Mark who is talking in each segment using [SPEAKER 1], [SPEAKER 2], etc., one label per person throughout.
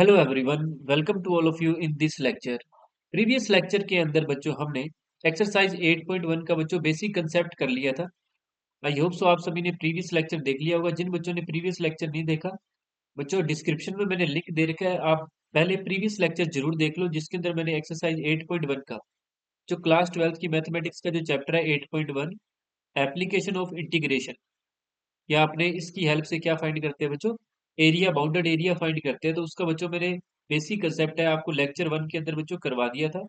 [SPEAKER 1] Hello everyone, welcome to all of you in this lecture. Previous lecture के अंदर बच्चों हमने एक्सरसाइज 8.1 का बच्चों बेसिक कंसेप्ट कर लिया था। आई होप सो आप सभी ने प्रीवियस लेक्चर देख लिया होगा। जिन बच्चों ने प्रीवियस लेक्चर नहीं देखा, बच्चों डिस्क्रिप्शन में मैंने लिंक दे रखा है, आप पहले प्रीवियस लेक्चर जरूर देख लो, जिसके अंदर मैंने एक्सरसाइज 8.1 का जो क्लास 12th की मैथमेटिक्स का जो चैप्टर है 8.1 एप्लीकेशन ऑफ इंटीग्रेशन, या आपने इसकी हेल्प से क्या फाइंड करते हैं बच्चों, एरिया, बाउंडेड एरिया फाइंड करते हैं। तो उसका बच्चों मैंने बेसिक कंसेप्ट है आपको लेक्चर 1 के अंदर बच्चों करवा दिया था।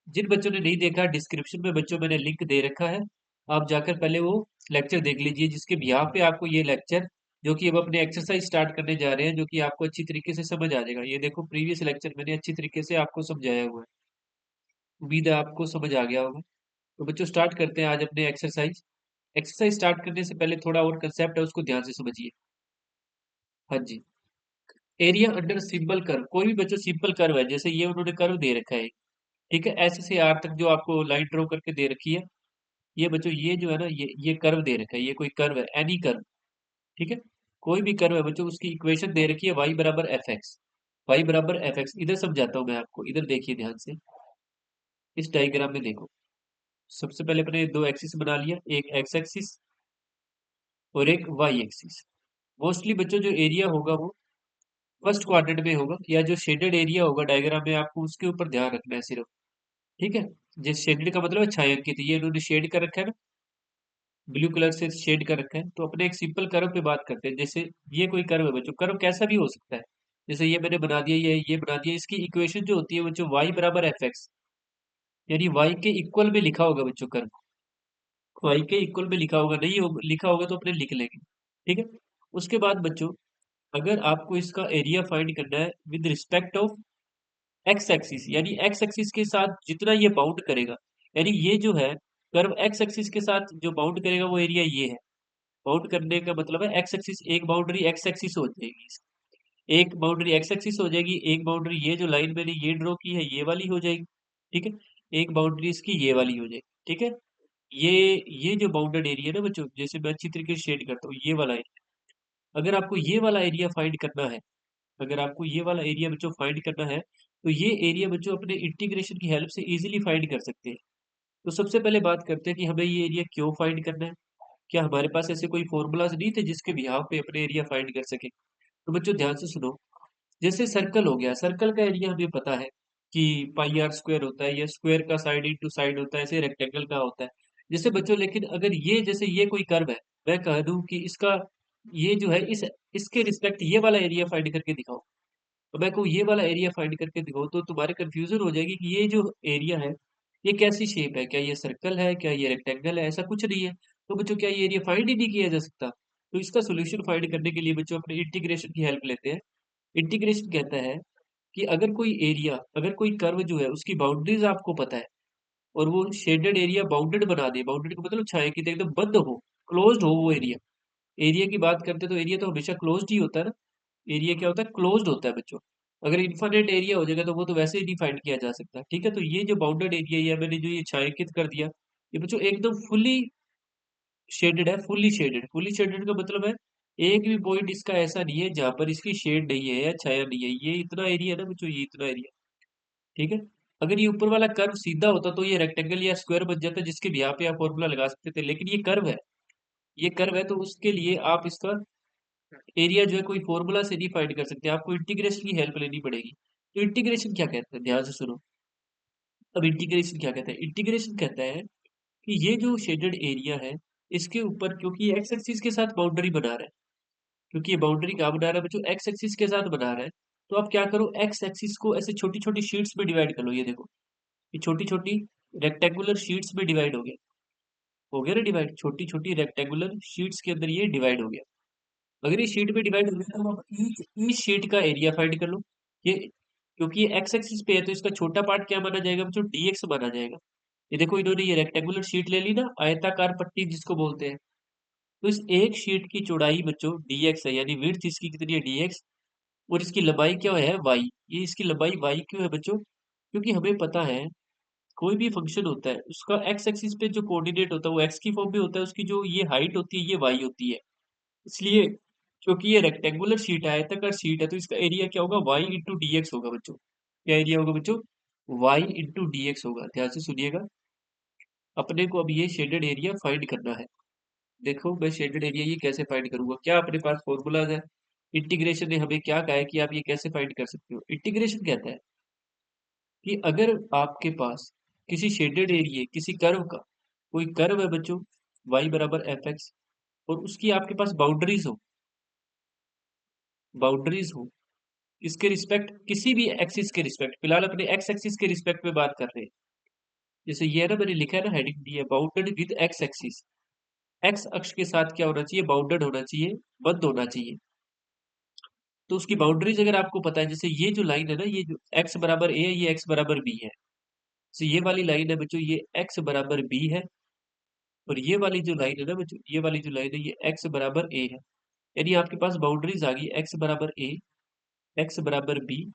[SPEAKER 1] जिन बच्चों ने नहीं देखा, डिस्क्रिप्शन में बच्चों मैंने लिंक दे रखा है, आप जाकर पहले वो लेक्चर देख लीजिए, जिसके बिहाफ पे आपको ये लेक्चर जो कि अब अपने एक्सरसाइज स्टार्ट करने जा रहे हैं, जो कि आपको अच्छी तरीके से समझ आ जाएगा। ये देखो, प्रीवियस लेक्चर मैंने अच्छी तरीके से आपको समझाया हुआ है, उम्मीद है आपको समझ आ गया होगा। तो बच्चों स्टार्ट करते हैं आज अपने एक्सरसाइज। एक्सरसाइज स्टार्ट करने से पहले थोड़ा और कंसेप्ट है, उसको ध्यान से समझिए। हाँ जी। एरिया अंडर सिंपल कर्व, कोई भी बच्चों सिंपल कर्व है, जैसे ये उन्होंने कर्व दे रखा है, ठीक है, ऐसे से आर तक जो आपको लाइन ड्रॉ करके दे रखी है, ये बच्चों ये जो है ना, ये कर्व दे रखा है, ये कोई कर्व है, एनी कर्व, ठीक है। कोई भी कर्व है बच्चों, उसकी इक्वेशन दे रखी है वाई बराबर एफ एक्स। वाई बराबर एफ एक्स, इधर समझाता हूँ मैं आपको, इधर देखिए ध्यान से। इस डायग्राम में देखो, सबसे पहले अपने दो एक्सिस बना लिया, एक एक्स एक्सिस और एक वाई एक्सिस। मोस्टली बच्चों जो एरिया होगा वो फर्स्ट क्वाड्रेंट में होगा, या जो शेडेड एरिया होगा डायग्राम में, आपको उसके ऊपर ध्यान रखना है सिर्फ, ठीक है। जिस शेडेड का मतलब है छायांकित, ये इन्होंने शेड कर रखा है ना, ब्लू कलर से शेड कर रखा है। तो अपने एक सिंपल कर्व पे बात करते हैं। जैसे ये कोई कर्व है बच्चों, कर्व कैसा भी हो सकता है, जैसे ये मैंने बना दिया, ये बना दिया। इसकी इक्वेशन जो होती है बच्चों, वाई बराबर एफ एक्स, यानी वाई के इक्वल में लिखा होगा बच्चों कर्व। वाई के इक्वल में लिखा होगा, नहीं हो, लिखा होगा तो अपने लिख लेंगे, ठीक है। उसके बाद बच्चों, अगर आपको इसका एरिया फाइंड करना है with respect of x axis, यानी एक्स एक्सिस के साथ जितना ये बाउंड करेगा, यानी ये जो है कर्व एक्स एक्सिस के साथ जो बाउंड करेगा वो एरिया ये है। बाउंड करने का मतलब है एक्स एक्सिस, एक बाउंड्री एक्स एक्सिस हो जाएगी, एक बाउंड्री एक्स एक्सिस हो जाएगी, एक बाउंड्री ये जो लाइन मैंने ये ड्रॉ की है ये वाली हो जाएगी, ठीक है। एक बाउंड्री इसकी ये वाली हो जाएगी, ठीक है। ये ये जो बाउंडेड एरिया है ना बच्चों, जैसे मैं अच्छी तरीके से शेड करता हूँ, ये वाला एरिया, अगर आपको ये वाला एरिया फाइंड करना है, अगर आपको ये वाला एरिया बच्चों फाइंड करना है, तो ये एरिया बच्चों अपने इंटीग्रेशन की हेल्प से इजीली फाइंड कर सकते हैं। तो सबसे पहले बात करते हैं कि हमें ये एरिया क्यों फाइंड करना है। क्या हमारे पास ऐसे कोई फॉर्मूलाज नहीं थे जिसके बिहाफ पे अपने एरिया फाइंड कर सके। तो बच्चों ध्यान से सुनो, जैसे सर्कल हो गया, सर्कल का एरिया हमें पता है कि पाई आर स्क्वायर होता है, या स्क्वायर का साइड इंटू साइड होता है, ऐसे रेक्टेंगल का होता है। जैसे बच्चों, लेकिन अगर ये जैसे ये कोई कर्व है, मैं कह दूं कि इसका ये जो है, इस इसके रिस्पेक्ट ये वाला एरिया फाइंड करके दिखाओ, तो मैं कहूँ ये वाला एरिया फाइंड करके दिखाओ, तो तुम्हारे कंफ्यूजन हो जाएगी कि ये जो एरिया है ये कैसी शेप है, क्या ये सर्कल है, क्या ये रेक्टेंगल है, ऐसा कुछ नहीं है। तो बच्चों क्या ये एरिया फाइंड ही नहीं किया जा सकता। तो इसका सोल्यूशन फाइंड करने के लिए बच्चों अपने इंटीग्रेशन की हेल्प लेते हैं। इंटीग्रेशन कहता है कि अगर कोई एरिया, अगर कोई कर्व जो है उसकी बाउंड्रीज आपको पता है, और वो शेडेड एरिया बाउंडेड बना दे, बाउंडेड का मतलब छायांकित एकदम बंद हो, क्लोज्ड हो वो एरिया। एरिया की बात करते हैं तो एरिया तो हमेशा क्लोज्ड ही होता है ना, एरिया क्या होता है, क्लोज्ड होता है बच्चों। अगर इन्फिनिट एरिया हो जाएगा तो वो तो वैसे ही डिफाइन किया जा सकता है, ठीक है। तो ये जो बाउंडेड एरिया, या मैंने जो ये छायांकित कर दिया, ये बच्चों एकदम फुली शेडेड है। फुली शेडेड, फुली शेडेड का मतलब है एक भी पॉइंट इसका ऐसा नहीं है जहां पर इसकी शेड नहीं है या छाया नहीं है। ये इतना एरिया है ना बच्चों, ये इतना एरिया, ठीक है। अगर ये ऊपर वाला कर्व सीधा होता तो ये रेक्टेंगल या स्क्वायर बन जाता, जिसके भी यहाँ पे आप फॉर्मूला लगा सकते थे, लेकिन ये कर्व है, ये कर्व है, तो उसके लिए आप इसका एरिया जो है कोई फॉर्मूला से नहीं फाइंड कर सकते, आपको इंटीग्रेशन की हेल्प लेनी पड़ेगी। तो इंटीग्रेशन क्या कहता है, ध्यान से सुनो। अब इंटीग्रेशन क्या कहता है, इंटीग्रेशन कहता है कि ये जो शेडेड एरिया है, इसके ऊपर, क्योंकि ये एक्स एक्सिस के साथ बाउंड्री बना रहा है, क्योंकि ये बाउंड्री कहाँ बना रहा है बच्चों, एक्स एक्सिस के साथ बना रहा है। तो आप क्या करो, एक्स एक्सिस को ऐसे छोटी छोटी शीट्स में डिवाइड कर लो। ये देखो, ये छोटी छोटी रेक्टेंगुलर शीट्स में डिवाइड हो गया ना डिवाइड, छोटी छोटी रेक्टेंगुलर शीट्स के अंदर ये डिवाइड हो गया। अगर ये शीट में डिवाइड हो गया तो आप ईच ईच शीट का एरिया फाइंड कर लो। ये, क्योंकि ये एक्स एक्सिस पे है, तो इसका छोटा पार्ट क्या माना जाएगा बच्चों, डीएक्स माना जाएगा। ये देखो, इन्होंने ये रेक्टेंगुलर शीट ले ली ना, आयताकार पट्टी जिसको बोलते हैं। तो इस एक शीट की चौड़ाई बच्चों डीएक्स है, यानी विड्थ इसकी कितनी है, डीएक्स। और इसकी लंबाई क्या है, वाई। ये इसकी लंबाई वाई क्यों है बच्चों, क्योंकि हमें पता है कोई भी फंक्शन होता है उसका एक्स एक्सिस पे जो कोऑर्डिनेट होता है वो एक्स की फॉर्म में होता है, उसकी जो ये हाइट होती है ये वाई होती है। इसलिए क्योंकि ये रेक्टेंगुलर शीट है, आयताकार शीट है, तो इसका एरिया क्या होगा, y इंटू डी एक्स होगा बच्चों। क्या एरिया होगा बच्चों, y इंटू डी एक्स होगा। ध्यान से सुनिएगा, अपने को अब ये शेडेड एरिया फाइंड करना है। देखो मैं शेडेड एरिया ये कैसे फाइंड करूंगा, क्या अपने पास फॉर्मूलाज है। इंटीग्रेशन ने हमें क्या कहा है कि आप ये कैसे फाइंड कर सकते हो। इंटीग्रेशन कहता है कि अगर आपके पास किसी शेडेड एरिया, किसी कर्व का, कोई कर्व है बच्चों, y बराबर एफ एक्स, और उसकी आपके पास बाउंड्रीज हो इसके रिस्पेक्ट, किसी भी एक्सिस के रिस्पेक्ट, फिलहाल अपने एक्स एक्सिस के रिस्पेक्ट में बात कर रहे हैं। जैसे ये है ना, मैंने लिखा है ना, हेडिंग दी है bounded with x axis. X अक्ष के साथ क्या होना चाहिए, बाउंडेड होना चाहिए, बंद होना चाहिए। तो उसकी बाउंड्रीज अगर आपको पता है, जैसे ये जो लाइन है ना, ये जो एक्स बराबर ए है, ये एक्स बराबर बी है। तो ये वाली लाइन है बच्चों, ये एक्स बराबर बी है, और ये वाली जो लाइन है ना बच्चों, ये वाली जो लाइन है, ये एक्स बराबर ए है। यानी आपके पास बाउंड्रीज आ गई, एक्स बराबर ए, एक्स बराबर बी,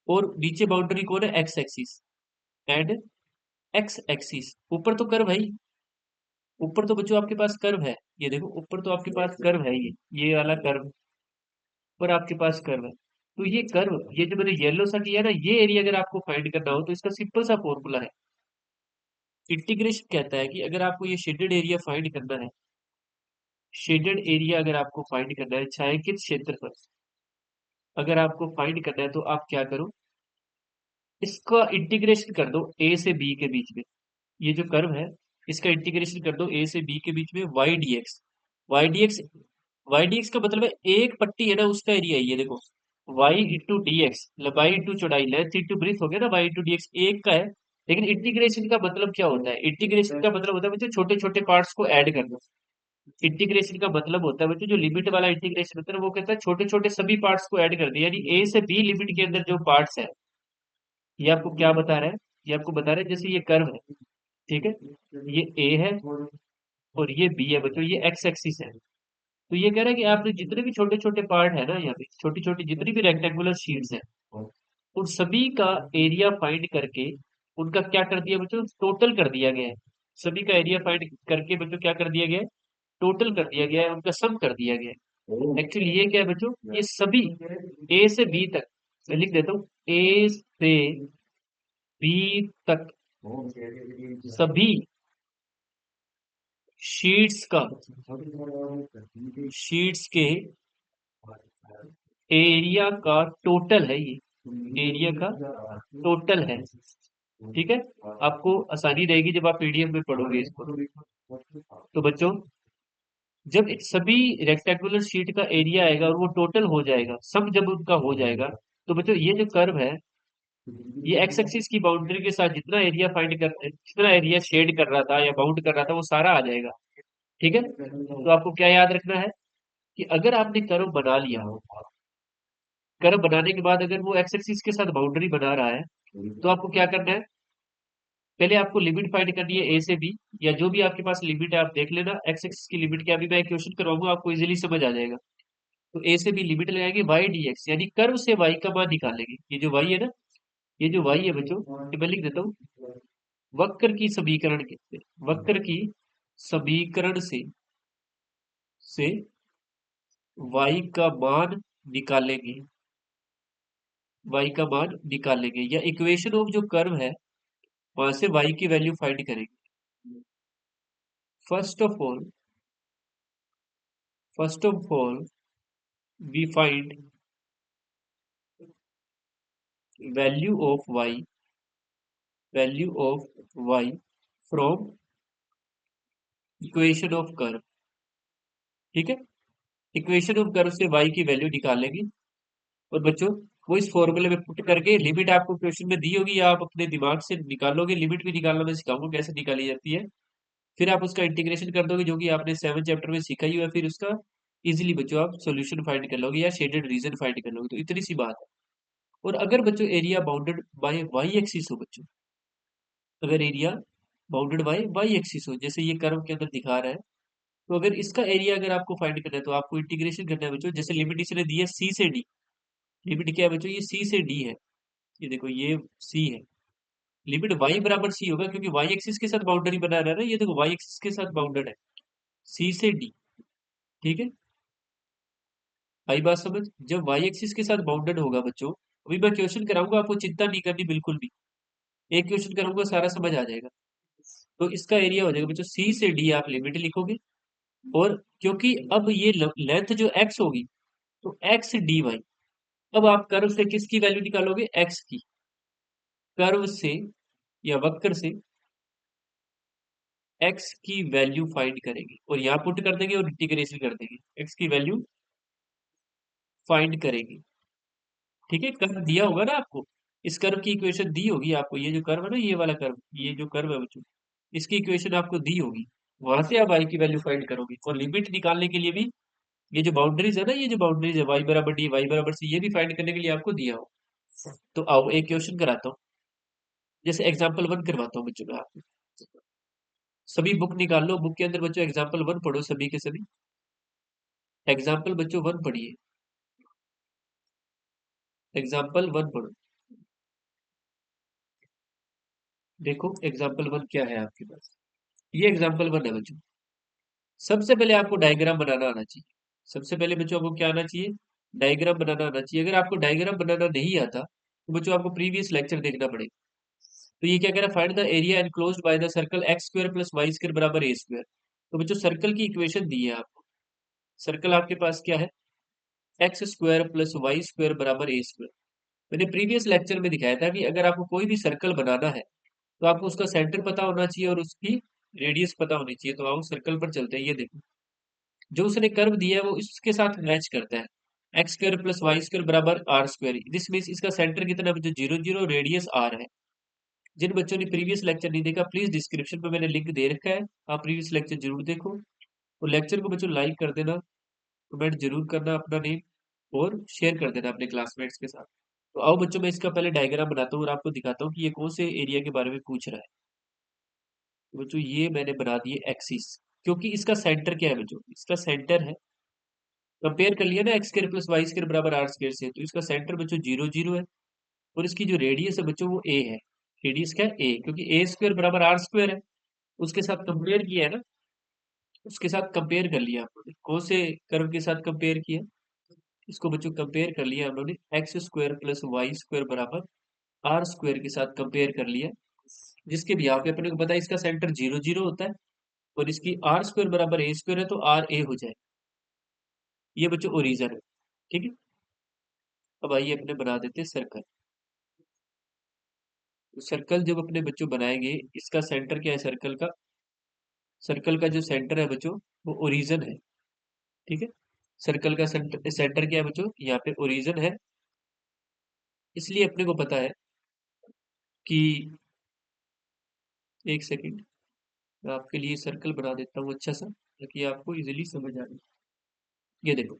[SPEAKER 1] और नीचे बाउंड्री कौन है, x axis and x axis. ऊपर तो कर्व है ही, ऊपर तो बच्चों आपके पास कर्व है। ये देखो ऊपर तो आपके पास कर्व है, ये वाला कर्व, ऊपर आपके पास कर्व है। तो ये कर्व, ये जो मैंने येलो सा किया ना, ये एरिया अगर आपको फाइंड करना हो तो इसका सिंपल सा फॉर्मूला है। इंटीग्रेशन कहता है कि अगर आपको ये शेडेड एरिया फाइंड करना है, शेडेड एरिया अगर आपको फाइंड करना है छायांकित क्षेत्रफल, अगर आपको फाइंड करना है तो आप क्या करो, इसका इंटीग्रेशन कर दो ए से बी के बीच में। ये जो कर्व है, इसका इंटीग्रेशन कर दो ए से बी के बीच में, y d x. Y d x, y d x का मतलब है एक पट्टी है ना, उसका एरिया है ये देखो, वाई इंटू डी एक्स, लंबाई इंटू चौड़ाई, लेंथ इंटू ब्रीथ हो गया ना, वाई इंटू डी एक्स एक का है। लेकिन इंटीग्रेशन का मतलब क्या होता है, इंटीग्रेशन का मतलब होता है बच्चों छोटे छोटे पार्ट्स को ऐड करना। इंटीग्रेशन का मतलब होता है बच्चों, जो लिमिट वाला इंटीग्रेशन होता है ना, वो कहता है छोटे छोटे सभी पार्ट्स को ऐड कर दिया, यानी ए से बी लिमिट के अंदर जो पार्ट्स है। ये आपको क्या बता रहा है, ये आपको बता रहा है जैसे ये कर्व है, ठीक है, ये ए है और ये बी है बच्चों, ये एक्स एक्सिस है। तो ये कह रहा है कि आपने जितने भी छोटे छोटे पार्ट है ना, यहाँ पे छोटी छोटी जितनी भी रेक्टेंगुलर शीट्स हैं, उन सभी का एरिया फाइंड करके उनका क्या कर दिया बच्चों, टोटल कर दिया गया है। सभी का एरिया फाइंड करके बच्चों क्या कर दिया गया है, टोटल कर दिया गया है, उनका सम कर दिया गया है। एक्चुअली ये क्या है बच्चों, ये सभी ए से बी तक, मैं लिख देता हूँ, ए से बी तक सभी शीट्स का, शीट्स के एरिया का टोटल है ये, एरिया का टोटल है। ठीक है, आपको आसानी रहेगी जब आप पीडीएफ में पढ़ोगे इसको। तो बच्चों, जब इन सभी रेक्टेंगुलर शीट का एरिया आएगा और वो टोटल हो जाएगा, सब जब उनका हो जाएगा, तो बच्चों ये जो कर्व है, ये एक्स एक्सिस की बाउंड्री के साथ जितना एरिया फाइंड कर, जितना एरिया शेड कर रहा था या बाउंड कर रहा था, वो सारा आ जाएगा। ठीक है, तो आपको क्या याद रखना है कि अगर आपने कर्व बना लिया हो, कर्व बनाने के बाद अगर वो एक्स एक्सिस के साथ बाउंड्री बना रहा है, तो आपको क्या करना है, पहले आपको लिमिट फाइंड करनी है ए से बी, या जो भी आपके पास लिमिट है आप देख लेना, एक्स एक्सिस की लिमिट क्या, अभी मैं क्वेश्चन करवाऊंगा आपको इजीली समझ आ जाएगा। तो ए से बी लिमिट लगाएंगे, वाई डी एक्स, यानी कर्व से वाई का मान निकालेंगे। ये जो वाई है ना, ये जो वाई है बच्चों, ये मैं लिख देता हूँ, वक्र की समीकरण के, वक्र की समीकरण से वाई का मान निकालेंगे, वाई का मान निकालेंगे, या इक्वेशन ऑफ जो कर्व है वहां से वाई की वैल्यू फाइंड करेंगे। First of all, first of all we find value of y, value of y from equation of curve. ठीक है, इक्वेशन ऑफ कर्व से वाई की वैल्यू निकालेंगे, और बच्चों वो इस फॉर्मूले में पुट करके, लिमिट आपको क्वेश्चन में दी होगी या आप अपने दिमाग से निकालोगे, लिमिट भी निकालना मैं सिखाऊंगा कैसे निकाली जाती है। फिर आप उसका इंटीग्रेशन कर दोगे, जो कि आपने 7 चैप्टर में सीखा ही हुआ है, फिर उसका इजीली बच्चों आप सॉल्यूशन फाइंड कर लोगे या शेडेड रीजन फाइंड कर लोगे। तो इतनी सी बात है। और अगर बच्चों area bounded by y axis हो बच्चों, अगर area bounded by y axis हो, जैसे ये कर्व के अंदर दिखा रहा है, तो अगर इसका एरिया अगर आपको फाइंड करना है, तो आपको इंटीग्रेशन करना है बच्चों। जैसे लिमिट इसने दी है सी से डी, लिमिट क्या है बच्चों, ये सी से डी है, ये देखो ये सी है। लिमिट वाई बराबर सी होगा, क्योंकि वाई एक्सिस के साथ बाउंड्री बना रहा है ना, ये देखो वाई एक्सिस के साथ बाउंडेड है, सी से डी। ठीक है, आई बात समझ? जब वाई एक्सिस के साथ बाउंडेड होगा बच्चों, अभी मैं क्वेश्चन कराऊंगा, आपको चिंता नहीं करनी बिल्कुल भी। एक क्वेश्चन करूंगा, सारा समझ आ जाएगा। तो इसका एरिया हो जाएगा बच्चों, सी से डी आप लिमिट लिखोगे, और क्योंकि अब ये लेंथ जो एक्स होगी, तो एक्स डी वाई। अब आप कर्व से किसकी वैल्यू निकालोगे? एक्स की। कर्व से या वक्र से एक्स की वैल्यू फाइंड करेंगे, और यहाँ पुट कर देंगे और इंटीग्रेशन कर देंगे, एक्स की वैल्यू फाइंड करेंगे। ठीक है, कर्व दिया होगा ना आपको, इस कर्व की इक्वेशन दी होगी आपको, ये जो कर्व है ना, ये वाला कर्व, ये जो कर्व है बच्चों, इसकी इक्वेशन आपको दी होगी। वहां से आप आई की वैल्यू फाइंड करोगे, और लिमिट निकालने के लिए भी ये जो बाउंड्रीज है ना, ये जो बाउंड्रीज है वाई बराबर डी, वाई बराबर सी, ये भी फाइंड करने के लिए आपको दिया हो। तो आओ एक क्वेश्चन कराता हूँ, जैसे एग्जाम्पल वन करवाता हूँ बच्चों में आपको। सभी बुक निकाल लो, बुक के अंदर बच्चों एग्जाम्पल वन पढ़ो, सभी के सभी एग्जाम्पल बच्चों वन पढ़िए, एग्जाम्पल वन पढ़ो। देखो एग्जाम्पल वन क्या है आपके पास, ये एग्जाम्पल वन है बच्चों। सबसे पहले आपको डायग्राम बनाना आना चाहिए। सबसे पहले बच्चों आपको क्या आना चाहिए? डायग्राम बनाना आना चाहिए। अगर आपको डायग्राम बनाना नहीं आता, तो बच्चों आपको प्रीवियस लेक्चर देखना पड़ेगा। तो ये क्या कह रहा है? Find the area enclosed by the circle x square plus y square बराबर ए स्क्वायर। तो बच्चों सर्कल की इक्वेशन दी है आपको। सर्कल आपके पास क्या है? X square plus y square बराबर ए स्क्वायर। मैंने प्रीवियस लेक्चर में दिखाया था कि अगर आपको कोई भी सर्कल बनाना है, तो आपको उसका सेंटर पता होना चाहिए और उसकी रेडियस पता होनी चाहिए। तो आओ सर्कल पर चलते हैं। ये देखो, जो उसने कर्व दिया है वो इसके साथ मैच करता है। X square plus y square बराबर आर स्क्वायर। दिस मीन्स इसका सेंटर कितना है बच्चों? 0 0, रेडियस आर है। जिन बच्चों ने प्रीवियस लेक्चर नहीं देखा, प्लीज डिस्क्रिप्शन में मैंने लिंक दे रखा है, आप प्रीवियस लेक्चर जरूर देखो। और लेक्चर को बच्चों लाइक कर देना, कमेंट जरूर करना अपना नेम, और शेयर कर देना अपने क्लासमेट्स के साथ। तो आओ बच्चों, मैं इसका पहले डायग्राम बनाता हूँ और आपको दिखाता हूँ कि ये कौन से एरिया के बारे में पूछ रहा है। तो बच्चों ये मैंने बना दिए एक्सिस, क्योंकि इसका सेंटर क्या है बच्चों? इसका सेंटर है, कंपेयर कर लिया ना x square plus y square बराबर आर स्क्वायर से, तो इसका सेंटर बच्चों 0 0 है, और इसकी जो रेडियस है बच्चों वो ए है। रेडियस क्या है? ए, क्योंकि ए स्क्वायर बराबर आर स्क्वायर है। उसके साथ कंपेयर किया है ना, उसके साथ कंपेयर कर लिया हम लोगने। कौन से कर्व के साथ कंपेयर किया? इसको बच्चों कंपेयर कर लिया हम लोगों ने x square plus y square बराबर आर स्क्वायर के साथ कंपेयर कर लिया, जिसके भी यहाँ पे अपने को पता है इसका सेंटर 0 0 होता है, और इसकी आर स्क्वायर बराबर ए स्क्वायर है, तो आर ए हो जाए। ये बच्चों ओरिजन है। ठीक है, अब आइए अपने बना देते हैं सर्कल। सर्कल जब अपने बच्चों बनाएंगे, इसका सेंटर क्या है सर्कल का? सर्कल का जो सेंटर है बच्चों, वो ओरिजन है। ठीक है, सर्कल का सेंटर सेंटर क्या है बच्चों? यहाँ पे ओरिजन है। इसलिए अपने को पता है कि, एक सेकंड, मैं आपके लिए सर्कल बना देता हूँ अच्छा सा, ताकि आपको इजीली समझ आ जाए। ये देखो,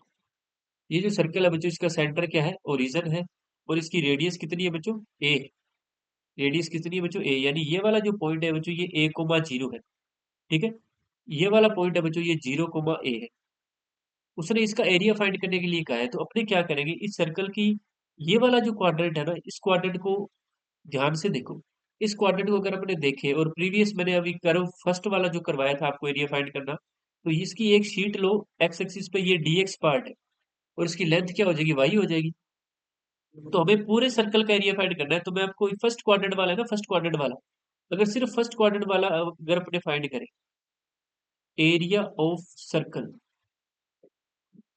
[SPEAKER 1] ये जो सर्कल है बच्चों, इसका सेंटर क्या है? ओरिजन है, और इसकी रेडियस कितनी है बच्चों? ए। रेडियस कितनी है बच्चों? ए, यानी ये वाला जो पॉइंट है बच्चों, ये ए कोमा जीरो है। ठीक है, ये वाला पॉइंट है बच्चों, ये 0 कोमा ए है। उसने इसका एरिया फाइंड करने के लिए कहा है, तो अपने क्या करेंगे, इस सर्कल की ये वाला जो क्वाड्रेंट है ना, इस क्वाड्रेंट को ध्यान से देखो। इस क्वाड्रेंट को अगर अपने देखे, और प्रीवियस मैंने अभी कर्व फर्स्ट वाला जो करवाया था आपको एरिया फाइंड करना, तो इसकी एक शीट लो, एक्स एक्सिस पे ये dx पार्ट है, और इसकी लेंथ क्या हो जाएगी? वाई हो जाएगी। तो हमें पूरे सर्कल का एरिया फाइंड करना है, तो मैं आपको फर्स्ट क्वाड्रेंट वाला है ना, फर्स्ट क्वाड्रेंट वाला, अगर सिर्फ फर्स्ट क्वाड्रेंट वाला अगर अपने फाइंड करें, area of circle,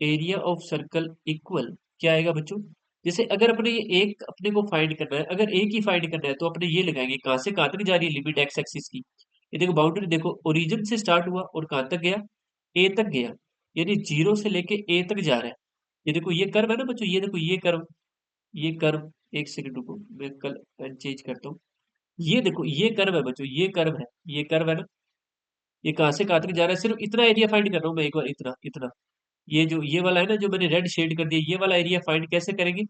[SPEAKER 1] area of circle equal क्या आएगा बच्चों? जैसे अगर अपने ये एक अपने को फाइंड करना है, अगर एक ही फाइंड करना है, तो अपने ये लगाएंगे कहां से कहां तक जा रही है लिमिट एक्स एक्सिस की। ये देखो बाउंड्री देखो, ओरिजिन से स्टार्ट हुआ और कहां तक गया? ए तक गया, यानी जीरो से लेके ए तक जा रहा है। ये देखो ये कर्व है ना बच्चों, ये देखो ये कर्व, ये कर्व, एक सेकंड रुको, मैं कल पेन चेंज करता हूँ। ये देखो ये कर्व है बच्चों, ये कर्व है, ये कर्व है ना, ये कहां से कहां तक जा रहा है? सिर्फ इतना एरिया फाइंड कर रहा हूँ मैं एक बार, इतना इतना। ये जो ये वाला है ना, जो मैंने रेड शेड कर दिया, ये वाला एरिया फाइंड कैसे करेंगे?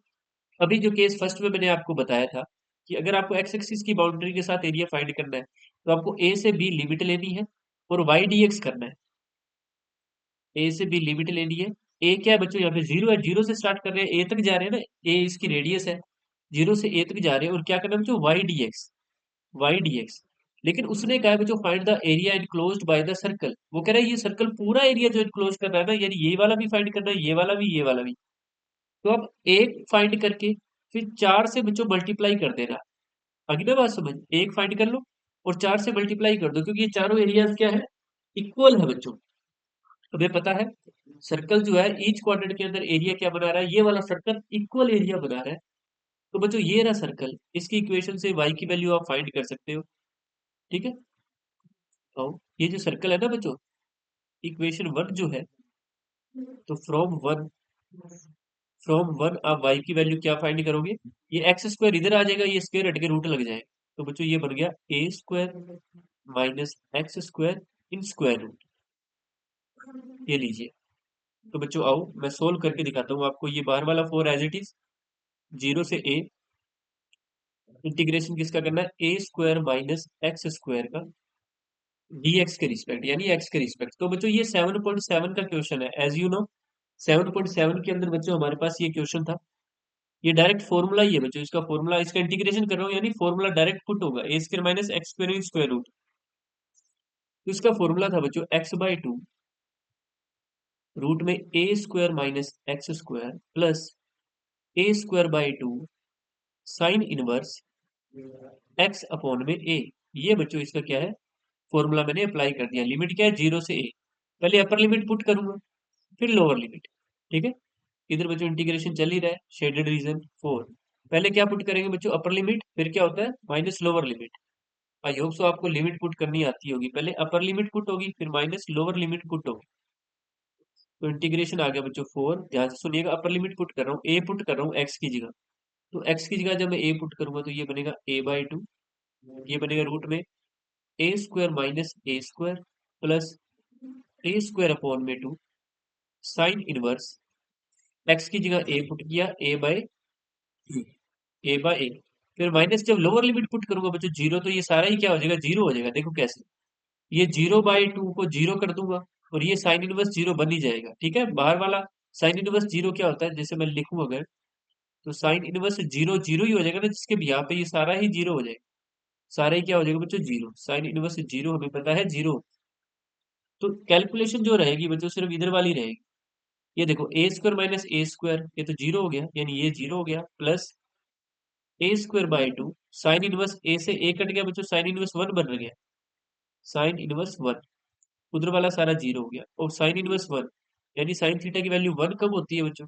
[SPEAKER 1] अभी जो केस फर्स्ट में मैंने आपको बताया था, कि अगर आपको एक्स एक्सिस की बाउंड्री के साथ एरिया फाइंड करना है, तो आपको ए से बी लिमिट लेनी है, और वाई डी एक्स करना है। ए से बी लिमिट लेनी है। ए क्या है बच्चों? यहाँ पे जीरो है, जीरो से स्टार्ट कर रहे हैं, ए तक जा रहे हैं ना, ए इसकी रेडियस है, जीरो से ए तक जा रहे हैं, और क्या करना है बच्चों? Y d x, y d x. लेकिन उसने कहा है बच्चों find the area enclosed by the circle. वो कह रहा है ये सर्कल पूरा एरिया जो इनक्लोज कर रहा है ना, यानी ये वाला भी फाइंड करना है, ये वाला भी, ये वाला भी। तो अब एक फाइंड करके फिर 4 से बच्चों मल्टीप्लाई कर देना। आगे ना बात समझ, एक फाइंड कर लो और 4 से मल्टीप्लाई कर दो, क्योंकि ये चारों एरियाज क्या है, इक्वल है बच्चों। हमें पता है सर्कल जो है ईच क्वाड्रेंट के अंदर एरिया क्या बना रहा है, ये वाला सर्कल इक्वल एरिया बना रहा है। तो बच्चों ये रहा सर्कल, इसकी इक्वेशन से y की वैल्यू आप फाइंड कर सकते हो। ठीक है, तो ये जो सर्कल है ना बच्चों, इक्वेशन 1 जो है, तो फ्रॉम वन आप y की वैल्यू क्या फाइंड करोगे, ये एक्स स्क्वायर इधर आ जाएगा, ये स्क्वायर हट के रूट लग जाएगा। तो बच्चों ये बन गया a square minus x square in square root. ये लीजिए। तो बच्चों आओ मैं सोल्व करके दिखाता हूँ आपको। ये बाहर वाला 4 एज इट इज, 0 से a, इंटीग्रेशन किसका करना है, a square minus x square का dx के रिस्पेक्ट, यानी x के रिस्पेक्ट। तो बच्चों ये 7.7 का क्वेश्चन है, एज यू नो 7.7 के अंदर बच्चों हमारे पास ये क्वेश्चन था। ये डायरेक्ट फॉर्मूला ही है बच्चों, इसका फॉर्मूला, इसका इंटीग्रेशन कर रहा हूँ, यानी फॉर्मूला डायरेक्ट पुट होगा, a square minus x square square root. तो इसका फॉर्मूला था बच्चों x/2 रूट में a square minus x square plus a square by 2 sine inverse x upon में ए। ये बच्चों इसका क्या है, फॉर्मूला मैंने अप्लाई कर दिया। लिमिट क्या है, 0 से a। पहले अपर लिमिट पुट करूंगा, फिर लोअर लिमिट। ठीक है, इधर बच्चों इंटीग्रेशन चल ही रहा है, शेडेड रीजन 4। पहले क्या पुट करेंगे बच्चों, अपर लिमिट, फिर क्या होता है minus lower limit. I hope so आपको लिमिट पुट करनी आती होगी। पहले अपर लिमिट पुट होगी, फिर माइनस लोअर लिमिट पुट होगी। तो इंटीग्रेशन आ गया बच्चों 4। ध्यान से सुनिएगा, अपर लिमिट पुट कर रहा हूँ, ए पुट कर रहा हूँ एक्स की जगह। तो एक्स की जगह जब मैं ए पुट करूंगा तो ये बनेगा a/2, ये बनेगा रूट में a square minus A square plus a square upon में 2 साइन इनवर्स एक्स की जगह ए पुट किया, ए बाय ए। फिर माइनस जब लोअर लिमिट पुट करूंगा बच्चों 0, तो ये सारा ही क्या हो जाएगा, 0 हो जाएगा। देखो कैसे, ये 0/2 को 0 कर दूंगा और ये साइन इनवर्स 0 बन ही जाएगा। ठीक है, बाहर वाला साइन इनवर्स 0 क्या होता है, जैसे मैं लिखूं अगर, तो साइन इनवर्स 0 0 ही हो जाएगा ना, जिसके भी यहाँ पे ये सारा ही 0 हो जाएगा। सारा ही क्या हो जाएगा बच्चों, 0। साइन इनवर्स 0 हमें पता है 0। तो कैलकुलेशन जो रहेगी बच्चों सिर्फ इधर वाली रहेगी। ये देखो ए स्क्वायर माइनस ए स्क्वायर, ये तो 0 हो गया, यानी ये 0 हो गया, plus a square by 2 sine inverse, a से ए कट गया बच्चों, साइन इनवर्स 1 बन गया, साइन इनवर्स 1। उधर वाला सारा 0 हो गया, और साइन इनवर्स 1, यानी साइन थीटा की वैल्यू 1 कब होती है बच्चों,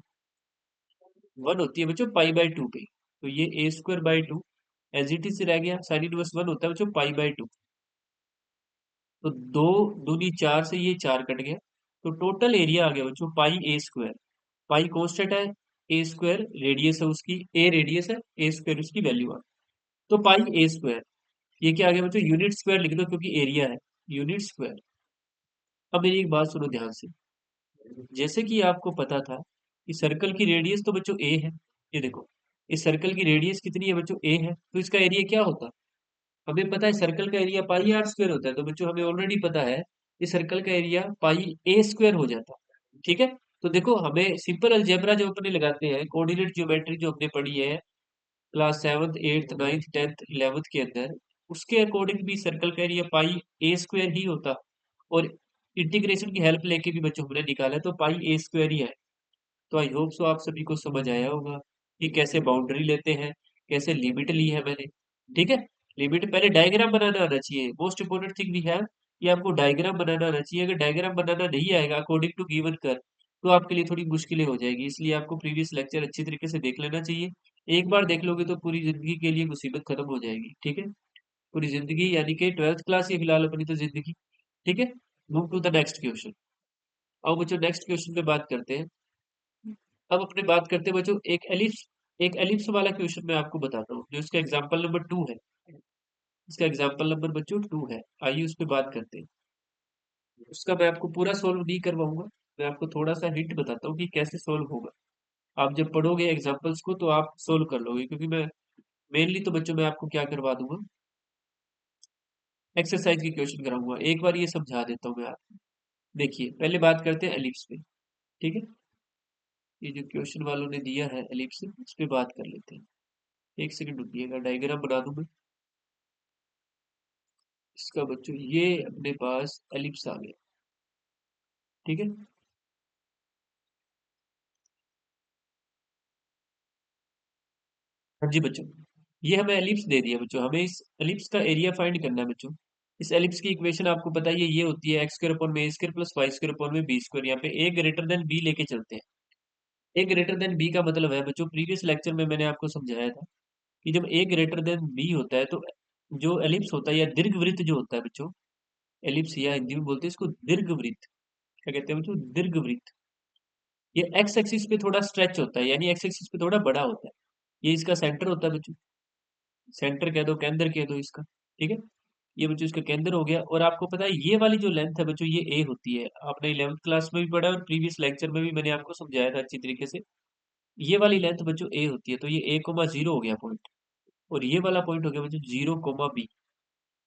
[SPEAKER 1] 1 होती है बच्चों पाई/2 पे। तो ये a square by 2 as it is रह गया, साइन इनवर्स 1 होता है बच्चों पाई/2। तो 2 दूनी 4 से ये 4 कट गया, तो टोटल एरिया आ गया बच्चों पाई ए स्क्वायर। पाई कॉन्स्टेंट है, ए स्क्वायर रेडियस है उसकी, ए रेडियस है, ए स्क्वायर उसकी वैल्यू है। तो पाई ए स्क्वायर, ये क्या आ गया बच्चों, यूनिट स्क्वायर लिख दो क्योंकि एरिया है, यूनिट स्क्वायर। अब मेरी एक बात सुनो ध्यान से, जैसे कि आपको पता था कि सर्कल की रेडियस तो बच्चों ए है। ये देखो, इस सर्कल की रेडियस कितनी है बच्चों, ए है, तो इसका एरिया क्या होता, हमें पता है सर्कल का एरिया पाई आर स्क्वायर होता है। तो बच्चों हमें ऑलरेडी पता है कि सर्कल का एरिया पाई ए स्क्वायर हो जाता है। ठीक है, तो देखो हमें सिंपल अलजेब्रा जो अपने लगाते हैं, कोऑर्डिनेट ज्योमेट्री जो हमने पढ़ी है class 7th 8th 9th 10th 11th के अंदर, उसके अकॉर्डिंग भी सर्कल का एरिया पाई ए स्क्वायर ही होता। और इंटीग्रेशन की हेल्प लेके भी बच्चों हमने निकाला, तो पाई ए स्क्वायर ही है। तो आई होप सो आप सभी को समझ आया होगा कि कैसे बाउंड्री लेते हैं, कैसे लिमिट ली है मैंने। ठीक है, लिमिट पहले डायग्राम बनाना आना चाहिए, मोस्ट इंपोर्टेंट थिंग भी है कि आपको डायग्राम बनाना आना चाहिए। अगर डायग्राम बनाना नहीं आएगा अकॉर्डिंग टू गिवन कर, तो आपके लिए थोड़ी मुश्किलें हो जाएगी। इसलिए आपको प्रीवियस लेक्चर अच्छी तरीके से देख लेना चाहिए। एक बार देख लोगे तो पूरी जिंदगी के लिए मुसीबत खत्म हो जाएगी। ठीक है, पूरी जिंदगी यानी कि 12th क्लास ही फिलहाल अपनी तो जिंदगी। ठीक है, move to the next question. अब बच्चों नेक्स्ट क्वेश्चन पे बात करते हैं। अब अपने बात करते हैं बच्चों, एक एलिप्स वाला क्वेश्चन मैं आपको बताता हूँ, जो इसका एग्जाम्पल नंबर 2 है। इसका एग्जाम्पल नंबर बच्चों 2 है, आइए उस पर बात करते हैं। उसका मैं आपको पूरा सोल्व नहीं करवाऊंगा, मैं आपको थोड़ा सा हिंट बताता हूँ कि कैसे सोल्व होगा। आप जब पढ़ोगे एग्जाम्पल्स को तो आप सोल्व कर लोगे, क्योंकि मैं मेनली तो बच्चों मैं आपको क्या करवा दूंगा, एक्सरसाइज की क्वेश्चन कराऊंगा। एक बार ये समझा देता हूँ मैं आपको। देखिए पहले बात करते हैं एलिप्स पे। ठीक है, ये जो क्वेश्चन वालों ने दिया है एलिप्स, उस पर बात कर लेते हैं। एक सेकंड रुकिएगा, डायग्राम बना दूं मैं। इसका बच्चों ये अपने पास एलिप्स आ गया। ठीक है, हाँ जी बच्चों, ये हमें एलिप्स दे दिया बच्चों, हमें इस एलिप्स का एरिया फाइंड करना है बच्चों। इस एलिप्स की इक्वेशन आपको पता ही है, ये होती है एक्स स्क्वायर अपॉन में a square plus y square upon में बी स्क्वायर। यहाँ पे ए ग्रेटर देन बी लेके चलते हैं। ए ग्रेटर देन बी का मतलब है बच्चों, प्रीवियस लेक्चर में मैंने आपको समझाया था कि जब ए ग्रेटर देन बी होता है तो जो एलिप्स होता है या दीर्घवृत्त जो होता है बच्चों, एलिप्स या हिंदी में बोलते हैं इसको दीर्घवृत्त। क्या कहते हैं बच्चों? दीर्घवृत्त। ये एक्स एक्सिस पे थोड़ा स्ट्रेच होता है, यानी एक्स एक्सिस पे थोड़ा बड़ा होता है। ये इसका सेंटर होता है बच्चों, सेंटर कह दो, केंद्र कह दो इसका। ठीक है, ये बच्चों इसका केंद्र हो गया। और आपको पता है ये वाली जो लेंथ है बच्चों, ये ए होती है। आपने 11th क्लास में भी पढ़ा है और प्रीवियस लेक्चर में भी मैंने आपको समझाया था अच्छी तरीके से। ये वाली लेंथ बच्चों ए होती है, तो ये ए कोमा जीरो हो गया पॉइंट। और ये वाला पॉइंट हो गया बच्चों जीरो कोमा बी।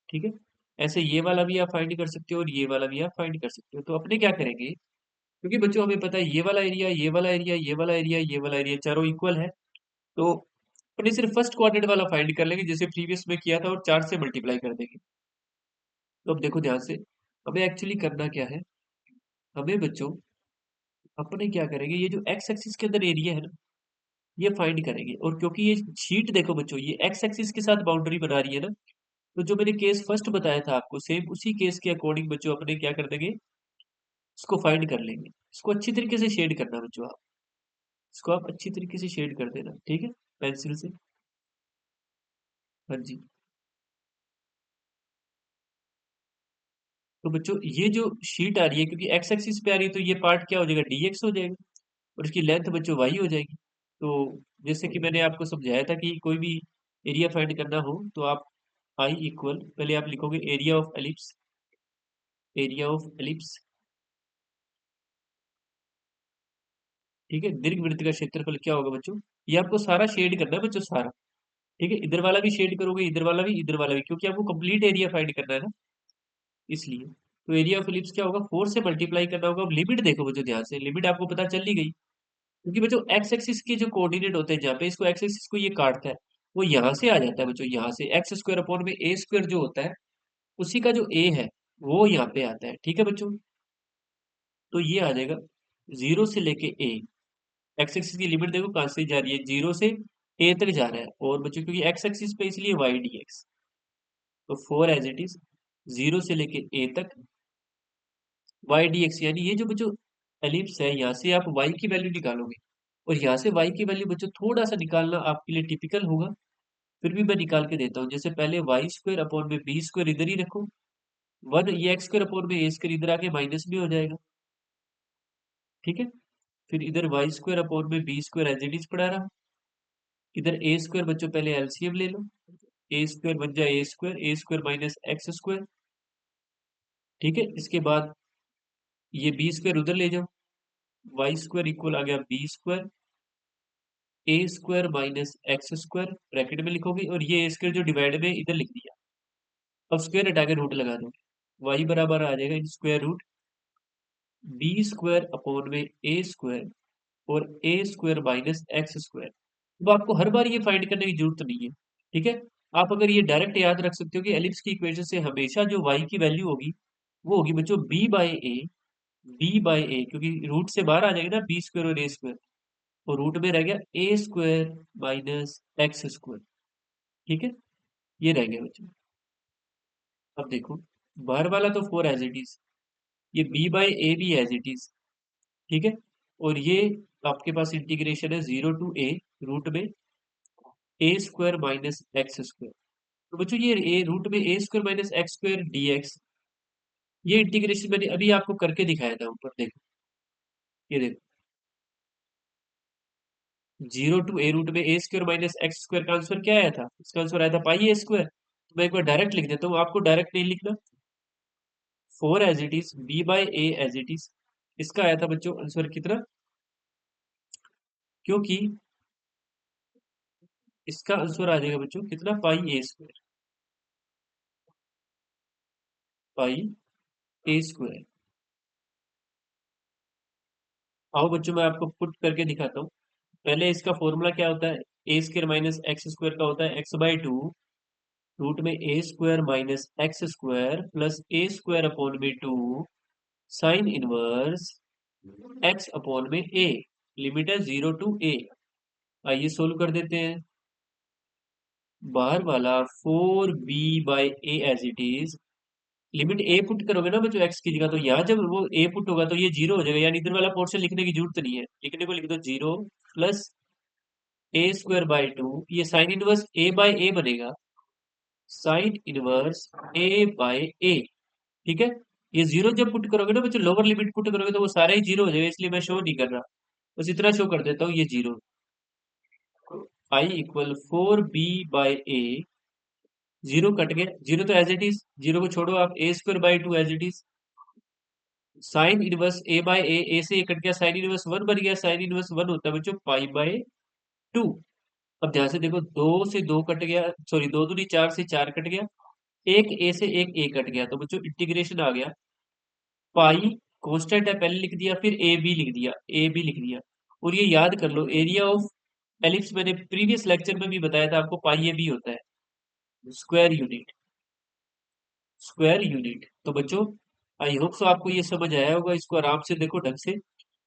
[SPEAKER 1] ठीक है, ऐसे ये वाला भी आप फाइंड कर सकते हो और ये वाला भी आप फाइंड कर सकते हो। तो अपने क्या करेंगे, क्योंकि बच्चों हमें पता है ये वाला एरिया, ये वाला एरिया, ये वाला एरिया, ये वाला एरिया चारों इक्वल है। तो अपने सिर्फ फर्स्ट क्वाड्रेंट वाला फाइंड कर लेंगे, जैसे प्रीवियस में किया था, और 4 से मल्टीप्लाई कर देंगे। तो अब देखो ध्यान से, हमें एक्चुअली करना क्या है। हमें बच्चों अपने क्या करेंगे, ये जो एक्स एक्सिस के अंदर एरिया है ना, ये फाइंड करेंगे। और क्योंकि ये शीट देखो बच्चों, ये एक्स एक्सिस के साथ बाउंड्री बना रही है ना, तो जो मैंने केस फर्स्ट बताया था आपको, सेम उसी केस के अकॉर्डिंग बच्चों अपने क्या कर देंगे, इसको फाइंड कर लेंगे। इसको अच्छी तरीके से शेड करना बच्चों आप, इसको आप अच्छी तरीके से शेड कर देना। ठीक है, पेंसिल से। हाँ जी, तो बच्चों ये जो शीट आ रही है, क्योंकि एक्स एक्सिस पे आ रही है, तो ये पार्ट क्या हो जाएगा, डीएक्स हो जाएगा। और इसकी लेंथ बच्चों वाई हो जाएगी। तो जैसे कि मैंने आपको समझाया था कि कोई भी एरिया फाइंड करना हो तो आप आई इक्वल, पहले आप लिखोगे area of ellipse, area of ellipse. ठीक है, दीर्घवृत्त का क्षेत्रफल क्या होगा बच्चों, ये आपको सारा शेड करना है बच्चों, सारा। ठीक है, इधर वाला भी शेड करोगे, इधर वाला भी, इधर वाला भी, क्योंकि आपको कंप्लीट एरिया फाइंड करना है ना, इसलिए। तो एरिया ऑफ एलिप्स क्या होगा, 4 से मल्टीप्लाई करना होगा। अब लिमिट देखो बच्चों ध्यान से, लिमिट आपको पता चल ही गई। क्योंकि बच्चों एक्स एक्सिस के जो कोऑर्डिनेट होते हैं, जहाँ पे इसको एक्स एक्सिस को ये काटता है, वो यहाँ से आ जाता है बच्चों, यहाँ से एक्स स्क्वायर अपॉन में ए स्क्वायर जो होता है, उसी का जो ए है वो यहाँ पे आता है। ठीक है बच्चों, तो ये आ जाएगा 0 से लेके ए। एक्स एक्सिस की लिमिट देखो कहाँ से जा रही है, 0 से ए तक जा रहा है। और बच्चों क्योंकि एक्स एक्सिस पे इसलिए वाई डी एक्स, तो 4 एज इट इज, 0 से लेके ए तक वाई डी एक्स। यानी ये जो बच्चों एलिप्स है, यहाँ से आप वाई की वैल्यू निकालोगे, और यहाँ से वाई की वैल्यू बच्चों थोड़ा सा निकालना आपके लिए टिपिकल होगा। फिर भी मैं निकाल के देता हूँ। जैसे पहले वाई स्क्वायर अपॉन में बी स्क्वायर इधर ही रखो, 1 ये एक्स स्क्वायर अपॉन में ए स्क्वायर इधर आके माइनस भी हो जाएगा। ठीक है, फिर इधर वाई स्क्वायर अपॉन में b square as it is पड़ा रहा। इधर ए स्क्वायर बच्चों पहले एलसीएम ले लो, ए स्क्वायर बन जाए ए स्क्वायर माइनस एक्स स्क्वायर। ठीक है, इसके बाद ये बी स्क्वायर उधर ले जाओ, वाई स्क्वायर इक्वल आ गया b square, a square minus x square bracket में लिखोगे, और ये ए स्क्वायर जो डिवाइड में इधर लिख दिया। अब स्क्वायर हटा के रूट लगा दो, वाई बराबर आ जाएगा square root b square upon में ए स्क्वायर और a square minus x square. अब आपको हर बार ये फाइंड करने की जरूरत नहीं है। ठीक है, आप अगर ये डायरेक्ट याद रख सकते हो कि एलिप्स की इक्वेशन से हमेशा जो y की वैल्यू होगी वो होगी बच्चों b by a, b by a, क्योंकि रूट से बाहर आ जाएगा ना बी स्क्वायर और ए स्क्वायर, और रूट में रह गया a square minus x square. ठीक है, ये रह गया बच्चों। अब देखो, बाहर वाला तो 4 एज इट इज, ये b बाई ए भी एज इट इज। ठीक है, और ये आपके पास इंटीग्रेशन है 0 टू ए रूट में a square minus x square. तो बच्चों ये ए रूट में a square minus x square d x, ये इंटीग्रेशन मैंने अभी आपको करके दिखाया था ऊपर देखो। ये देखो, 0 टू ए रूट में a square minus x square का आंसर क्या आया था, इसका आंसर आया था पाई ए स्क्वायर। तो मैं एक बार डायरेक्ट लिख देता हूँ, आपको डायरेक्ट नहीं लिखना। 4 as it is, b by a as it is, इसका आया था बच्चों आंसर कितना, क्योंकि इसका आंसर आ जाएगा बच्चों कितना, पाई ए स्क्वायर, पाई ए स्क्वायर। आओ बच्चों मैं आपको पुट करके दिखाता हूँ। पहले इसका फॉर्मूला क्या होता है, a square minus x square का होता है एक्स बाई टू रूट में a square minus x square plus a square upon में 2 साइन इनवर्स एक्स अपॉन में ए। लिमिट है 0 टू ए। आइए सोल्व कर देते हैं। बाहर वाला 4b/a as it is. Limit a put करोगे ना बच्चों एक्स की जगह, तो यहाँ जब वो ए पुट होगा तो ये 0 हो जाएगा, यानी इधर वाला पोर्शन लिखने की जरूरत नहीं है। लिखने को लिख दो 0 प्लस ए स्क्वायर बाय 2। ये साइन इनवर्स ए बाय ए बनेगा, साइन इनवर्स ए बाय ए। ठीक है। ये 0 जब पुट करोगे ना बच्चों, लोअर लिमिट पुट करोगे तो वो सारा ही 0 हो जाएगा, इसलिए मैं शो नहीं कर रहा। बस इतना शो कर देता हूँ, ये 0। I equal 4b/a। 0 कट गया, 0 तो एज इट इज, 0 को छोड़ो आप, a square by 2 as it is. Sine inverse a by a से ए कट गया, साइन इनवर्स 1 बन गया। साइन इनवर्स 1 होता है बच्चों π/2। अब ध्यान से देखो, 2 से 2 कट गया, सॉरी 2 दूनी 4 से 4 कट गया, एक ए से एक ए कट गया, तो बच्चों इंटीग्रेशन आ गया। पाई कांस्टेंट है, पहले लिख दिया, फिर ए बी लिख दिया, ए बी लिख दिया। और ये याद कर लो, एरिया ऑफ एलिप्स मैंने प्रीवियस लेक्चर में भी बताया था आपको, पाई ए बी होता है स्क्वायर यूनिट। Square unit. तो बच्चों आई होप सो आपको ये समझ आया होगा। इसको आराम से देखो ढंग से,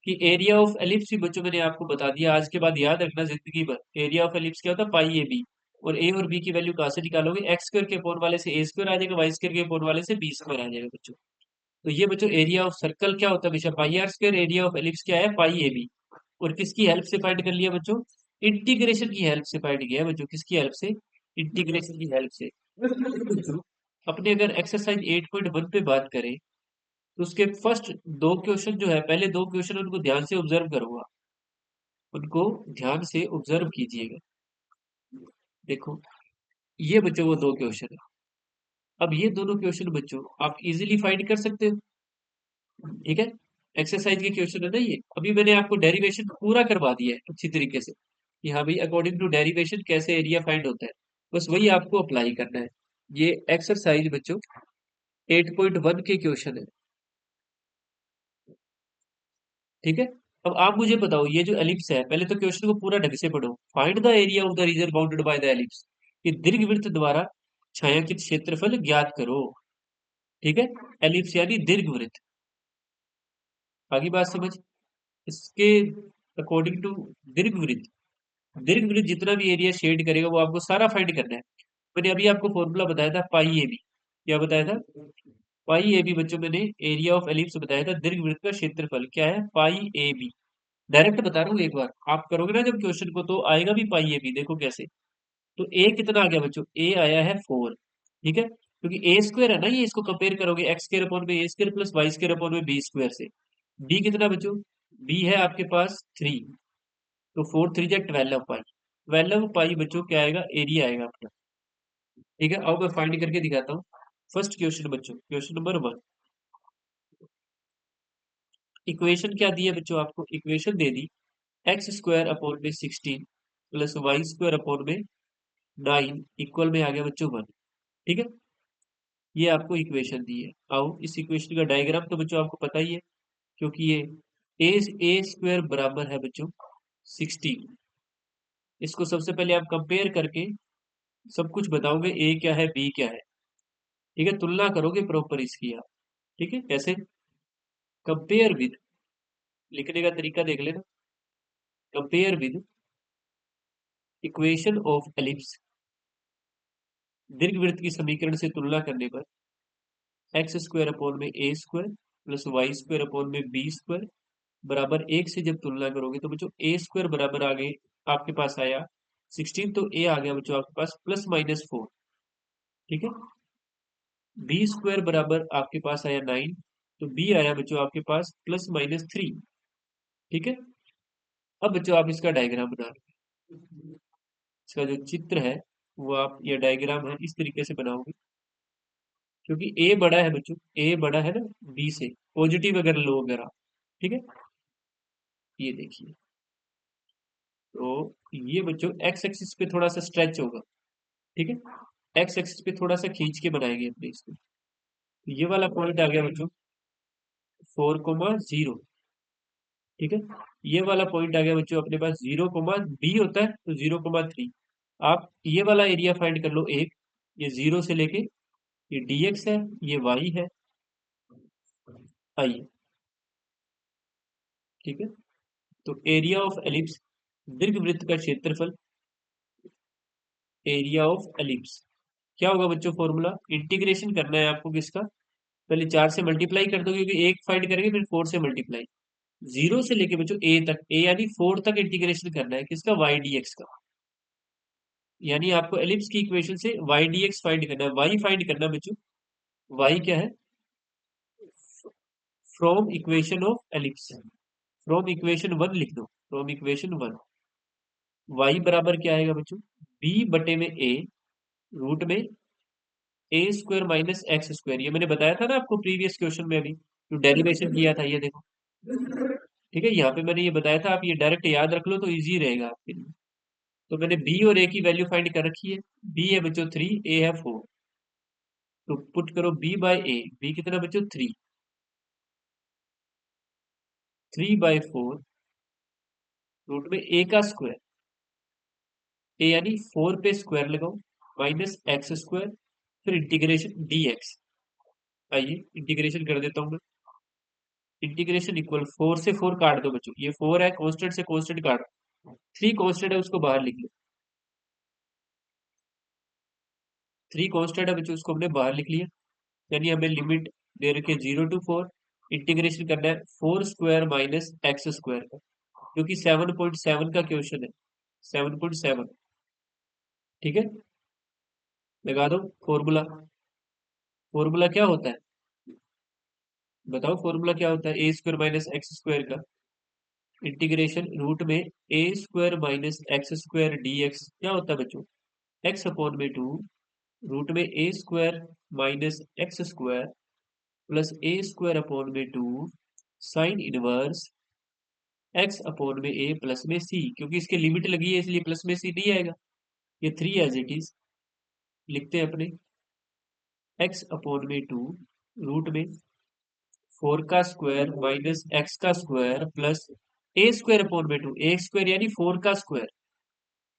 [SPEAKER 1] कि एरिया ऑफ एलिप्स भी बच्चों मैंने आपको बता दिया। आज के बाद याद रखना जिंदगी भर, एरिया ऑफ एलिप्स क्या होता है, पाई ए बी। और ए और बी की वैल्यू कहाँ से निकालोगे, एक्स स्क्वायर के अपोन वाले से ए स्क्वायर आ जाएगा, वाई स्क्वायर के अपोन वाले से बी स्क्वायर आ जाएगा बच्चों। तो ये बच्चों एरिया ऑफ सर्कल क्या होता है हमेशा, pi r square. Area of ellipse क्या है, पाई ए बी। और किसकी हेल्प से फाइंड कर लिया बच्चों, इंटीग्रेशन की हेल्प से फाइंड किया है बच्चों। किसकी हेल्प से, इंटीग्रेशन की हेल्प से। अपने अगर एक्सरसाइज 8.1 पे बात करें, तो उसके फर्स्ट 2 क्वेश्चन जो है, पहले 2 क्वेश्चन उनको ध्यान से ऑब्जर्व करूंगा, उनको ध्यान से ऑब्जर्व कीजिएगा। देखो, ये बच्चों वो 2 क्वेश्चन है। अब ये दोनों क्वेश्चन बच्चों आप इजीली फाइंड कर सकते हो। ठीक है। एक्सरसाइज के क्वेश्चन है ना ये। अभी मैंने आपको डेरिवेशन पूरा करवा दिया है अच्छी तरीके से, कि हाँ भाई अकॉर्डिंग टू डेरिवेशन कैसे एरिया फाइंड होता है। बस वही आपको अप्लाई करना है। ये एक्सरसाइज बच्चों 8.1 के क्वेश्चन है। ठीक है। अब आप मुझे बताओ, ये जो एलिप्स है, पहले तो क्वेश्चन को पूरा ढंग से पढ़ो। Find the area of the reason bounded by the ellipse. ये दीर्घवृत्त द्वारा छायांकित क्षेत्रफल ज्ञात करो। ठीक है। एलिप्स यानी दीर्घवृत्त। आगे बात समझ। इसके अकॉर्डिंग टू दीर्घवृत्त, दीर्घवृत्त जितना भी एरिया शेड करेगा वो आपको सारा फाइंड करना है। मैंने अभी आपको फॉर्मूला बताया था पाई ए बी। क्या बताया था, पाई ए बी बच्चों। मैंने एरिया ऑफ एलिप्स बताया था, दीर्घवृत्त का क्षेत्रफल क्या है, पाई ए बी। डायरेक्ट बता रहा हूँ, एक बार आप करोगे ना जब क्वेश्चन को, तो आएगा भी पाई ए बी। देखो कैसे। तो ए कितना आ गया बच्चों, ए आया है 4। ठीक है, क्योंकि ए स्क्वायर है ना ये, इसको कंपेयर करोगे एक्स स्क्वायर अपॉन में a square plus y square upon में बी स्क्वायर से। बी कितना बच्चों, बी है आपके पास 3। तो 4 3 जा 12 पाई। 12 पाई बच्चों क्या आएगा, एरिया आएगा आपका। ठीक है, अब मैं फाइंड करके दिखाता हूँ। फर्स्ट क्वेश्चन बच्चों, क्वेश्चन नंबर 1। इक्वेशन क्या दी है बच्चों, आपको इक्वेशन दे दी, एक्स स्क्वायर अपॉन में 16 प्लस वाई स्क्वायर अपॉन में 9 इक्वल में आ गया बच्चों 1। ठीक है, ये आपको इक्वेशन दी है। आओ इस इक्वेशन का डायग्राम तो बच्चों आपको पता ही है, क्योंकि ये ए स्क्वायर बराबर है बच्चों 16। इसको सबसे पहले आप कंपेयर करके सब कुछ बताओगे, ए क्या है बी क्या है। ठीक है, तुलना करोगे प्रॉपर इसकी आप। ठीक है, कैसे, कंपेयर विद, लिखने का तरीका देख लेना। Compare with equation of ellipse, दीर्घवृत्त की समीकरण से तुलना करने पर एक्स स्क्वायर अपॉन में a square plus y square upon में बी स्क्वायर बराबर 1 से जब तुलना करोगे, तो बच्चों ए स्क्वायर बराबर आगे आपके पास आया 16, तो ए आ गया बच्चों आपके पास +-4। ठीक है, बी स्क्वायर बराबर आपके पास आया 9, तो बी आया बच्चों आपके पास +-3। ठीक है। अब बच्चों आप इसका डायग्राम बना लो। इसका जो चित्र है वो आप, ये डायग्राम है, इस तरीके से बनाओगे। क्योंकि ए बड़ा है बच्चों, ए बड़ा है ना बी से, पॉजिटिव अगर लो अगर आप। ठीक है, ये देखिए। तो ये बच्चों एक्स एक्सिस पे थोड़ा सा स्ट्रेच होगा। ठीक है, एक्स एक्सिस पे थोड़ा सा खींच के बनाएंगे अपने इसको। तो ये वाला पॉइंट आ गया बच्चों 4,0। ठीक है, ये वाला पॉइंट आ गया बच्चों अपने पास 0, बी होता है तो 0,3। आप ये वाला एरिया फाइंड कर लो एक, ये 0 से लेके ये dx है, ये y है। आइए, ठीक है। तो एरिया ऑफ एलिप्स, दीर्घवृत्त का क्षेत्रफल, एरिया ऑफ एलिप्स क्या होगा बच्चों? फॉर्मूला इंटीग्रेशन करना है आपको किसका? पहले 4 से मल्टीप्लाई कर दो, क्योंकि एक फाइंड करेंगे फिर 4 से मल्टीप्लाई। 0 से लेके बच्चों a तक, a यानी 4 तक इंटीग्रेशन करना है किसका? y dx का। यानी आपको एलिप्स की इक्वेशन से y dx फाइंड करना है, y फाइंड करना है बच्चों। y क्या है? From equation of ellipse, from equation 1 लिख दो, फ्रॉम इक्वेशन 1। y बराबर क्या आएगा बच्चों? b बटे में a, रूट में a square minus x square. ये मैंने बताया था ना आपको प्रीवियस क्वेश्चन में, अभी जो डेरिवेशन किया था, ये देखो। ठीक है, यहाँ पे मैंने ये बताया था, आप ये डायरेक्ट याद रख लो तो इजी रहेगा आपके लिए। तो मैंने बी और ए की वैल्यू फाइंड कर रखी है। बी है बच्चों 3, ए है 4। तो पुट करो बी बाय ए, बी कितना बच्चों? 3, 3/4 रूट में ए का स्क्वायर, ए यानी 4 पे स्क्वायर लगाओ, माइनस एक्स स्क्वायर, फिर इंटीग्रेशन डी एक्स। आइए इंटीग्रेशन कर देता हूँ मैं। इंटीग्रेशन इक्वल 4 से 4 काट दो बच्चों, ये 4 है, कांस्टेंट से कांस्टेंट काट दो। 3 कांस्टेंट है, उसको बाहर लिख लो। 3 कांस्टेंट है बच्चों, उसको हमने बाहर लिख लिया। यानी हमें लिमिट दे रखी है 0 to 4। इंटीग्रेशन करना है 4 स्क्वायर माइनस एक्स स्क्वायर का, जो कि 7.7 का क्वेश्चन है। 7.7। ठीक है, लगा दो फॉर्मूला। फॉर्मूला क्या होता है बताओ? फॉर्मूला क्या होता है? A square minus x square का इंटीग्रेशन रूट में a square minus x square d x क्या होता है बच्चों? एक्स अपॉन में 2, रूट में a square minus x square plus a square upon में 2 साइन इनवर्स एक्स अपॉन में ए प्लस में सी। क्योंकि इसके लिमिट लगी है इसलिए प्लस में सी नहीं आएगा। ये 3 एज इट इज लिखते हैं अपने। एक्स अपॉन में 2 रूट में 4 का स्क्वायर माइनस एक्स का square plus a square upon में 2, ए स्क्वायर यानी 4 का स्क्वायर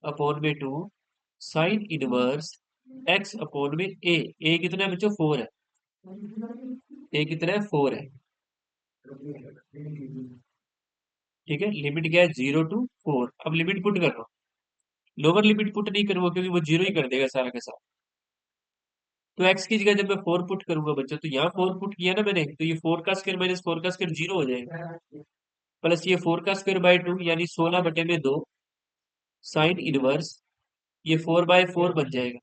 [SPEAKER 1] अपॉन में 2 साइन इनवर्स एक्स अपॉन में ए कितना है बच्चों? 4 है। ए कितना है? 4 है। ठीक है, लिमिट क्या है? 0 to 4। अब लिमिट पुट कर लो। लोअर लिमिट पुट नहीं करूंगा क्योंकि वो जीरो ही कर देगा सारा का सारा। तो एक्स की जगह जब मैं 4 पुट करूंगा बच्चों, तो यहाँ 4 पुट किया ना मैंने, तो ये 4 का स्क्वायर माइनस 4 का स्क्वायर 0 हो जाएगा, प्लस ये 4 का स्क्वायर बाय 2 यानी 16 बटे में 2 साइन इनवर्स, ये 4/4 बन जाएगा।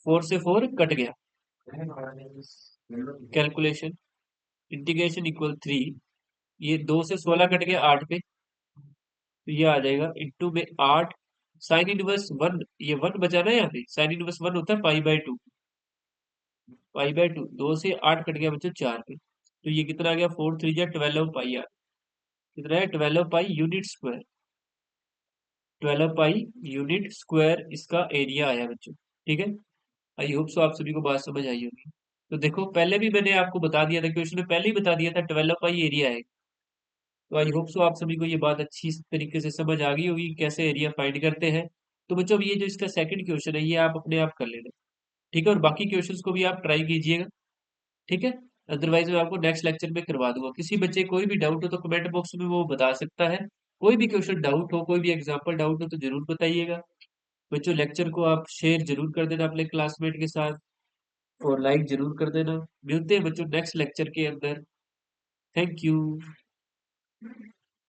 [SPEAKER 1] 4 से 4 कट गया। कैलकुलेशन इंटीग्रेशन इक्वल 3, ये 2 से 16 कट गया 8 पे, तो ये आ जाएगा इंटू में 8 साइन इनवर्स 1, ये 1 बचा ना यहाँ पे, साइन इनवर्स 1 होता है पाई/2। पाई/2, 2 से 8 कट गया बच्चों 4 पे, तो ये कितना आ गया? 4 3 12 पाई आ, कितना है? 12 पाई यूनिट स्क्वायर। 12 पाई यूनिट स्क्वायर इसका एरिया आया बच्चों। ठीक है, आई होप सो आप सभी को बात समझ आई होगी। तो देखो पहले भी मैंने आपको बता दिया था, क्वेश्चन में पहले ही बता दिया था 12 पाई एरिया है। तो आई होप सो आप सभी को ये बात अच्छी तरीके से समझ आ गई होगी कैसे एरिया फाइंड करते हैं। तो बच्चों अब ये जो इसका सेकंड क्वेश्चन है, ये आप अपने आप कर लेना। ठीक है, और बाकी क्वेश्चंस को भी आप ट्राई कीजिएगा। ठीक है, अदरवाइज मैं आपको नेक्स्ट लेक्चर में करवा दूंगा। किसी बच्चे कोई भी डाउट हो तो कमेंट बॉक्स में वो बता सकता है। कोई भी क्वेश्चन डाउट हो, कोई भी एग्जांपल डाउट हो तो जरूर बताइएगा। बच्चों लेक्चर को आप शेयर जरूर कर देना अपने क्लासमेट के साथ, और लाइक जरूर कर देना। मिलते हैं बच्चों नेक्स्ट लेक्चर के अंदर। Thank you.